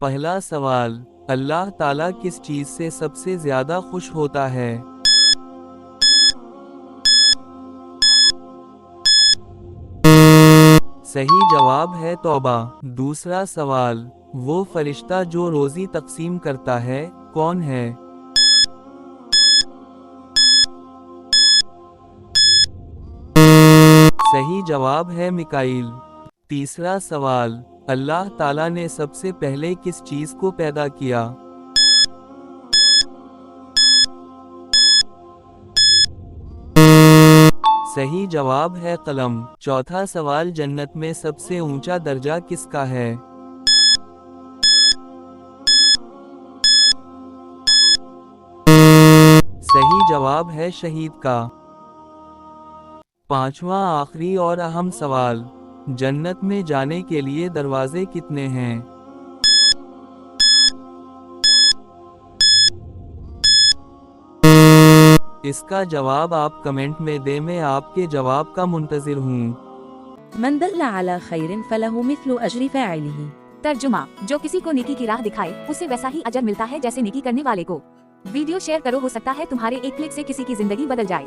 पहला सवाल, अल्लाह ताला किस चीज से सबसे ज्यादा खुश होता है? सही जवाब है तौबा। दूसरा सवाल, वो फरिश्ता जो रोजी तकसीम करता है, कौन है? सही जवाब है मिकाईल। तीसरा सवाल, अल्लाह ताला ने सबसे पहले किस चीज को पैदा किया? सही जवाब है कलम। चौथा सवाल, जन्नत में सबसे ऊंचा दर्जा किसका है? सही जवाब है शहीद का। पांचवा आखिरी और अहम सवाल, जन्नत में जाने के लिए दरवाजे कितने हैं? इसका जवाब आप कमेंट में दें, मैं आपके जवाब का मुंतजिर हूँ। मन दल्ला अला खैरिन फलहु मिस्लु अजरि फ़ाइलिही। तर्जुमा, जो किसी को नेकी की राह दिखाए उसे वैसा ही अजर मिलता है जैसे नेकी करने वाले को। वीडियो शेयर करो, हो सकता है तुम्हारे एक क्लिक से किसी की जिंदगी बदल जाए।